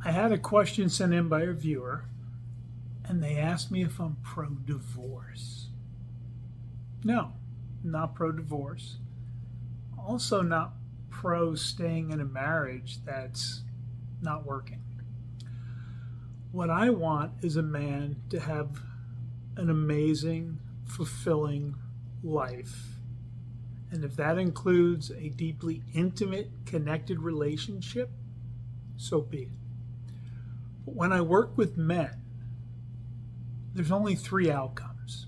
I had a question sent in by a viewer, and they asked me if I'm pro-divorce. No, not pro-divorce. Also not pro-staying in a marriage that's not working. What I want is a man to have an amazing, fulfilling life. And if that includes a deeply intimate, connected relationship, so be it. But when I work with men, there's only three outcomes.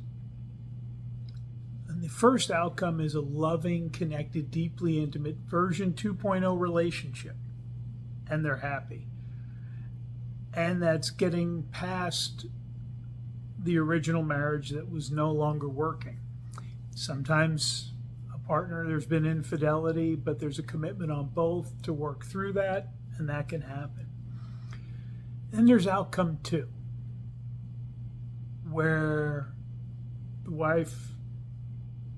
And the first outcome is a loving, connected, deeply intimate version 2.0 relationship. And they're happy. And that's getting past the original marriage that was no longer working. Sometimes a partner, there's been infidelity, but there's a commitment on both to work through that, and that can happen. Then there's outcome two, where the wife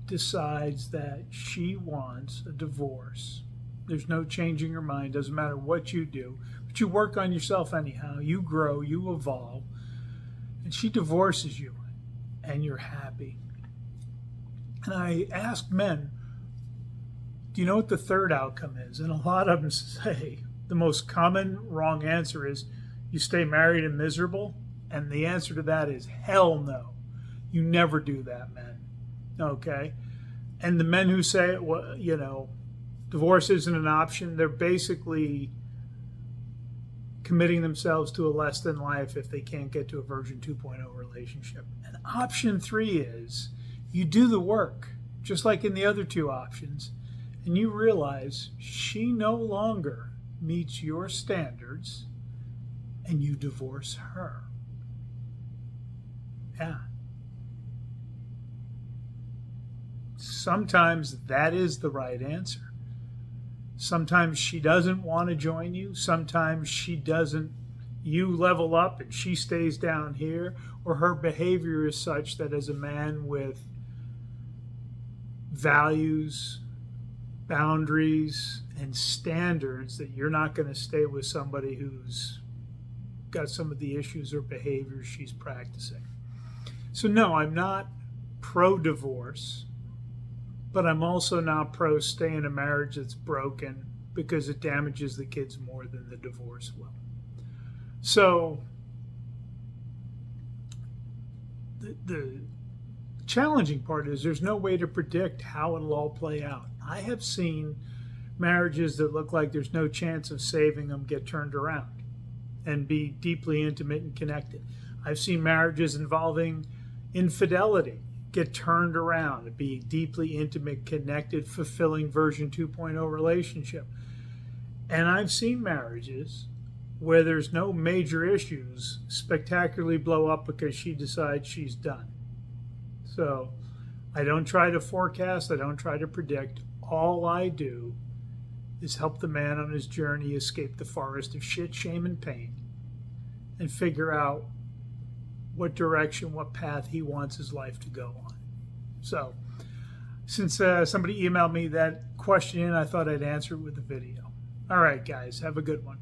decides that she wants a divorce. There's no changing her mind, doesn't matter what you do, but you work on yourself anyhow. You grow, you evolve, and she divorces you, and you're happy. And I asked men, do you know what the third outcome is? And a lot of them say the most common wrong answer is, you stay married and miserable? And the answer to that is hell no. You never do that, men. Okay? And the men who say, well, divorce isn't an option, they're basically committing themselves to a less than life if they can't get to a version 2.0 relationship. And option three is you do the work, just like in the other two options, and you realize she no longer meets your standards, and you divorce her. Yeah. Sometimes that is the right answer. Sometimes she doesn't want to join you. Sometimes she doesn't. You level up and she stays down here, or her behavior is such that as a man with values, boundaries, and standards, that you're not going to stay with somebody who's got some of the issues or behaviors she's practicing. So no, I'm not pro-divorce, but I'm also not pro-stay in a marriage that's broken because it damages the kids more than the divorce will. So the challenging part is there's no way to predict how it'll all play out. I have seen marriages that look like there's no chance of saving them get turned around and be deeply intimate and connected. I've seen marriages involving infidelity get turned around and be deeply intimate, connected, fulfilling version 2.0 relationship. And I've seen marriages where there's no major issues spectacularly blow up because she decides she's done. So I don't try to forecast, I don't try to predict. All I do is help the man on his journey escape the forest of shit, shame, and pain and figure out what direction, what path he wants his life to go on. So since somebody emailed me that question in, I thought I'd answer it with a video. All right, guys, have a good one.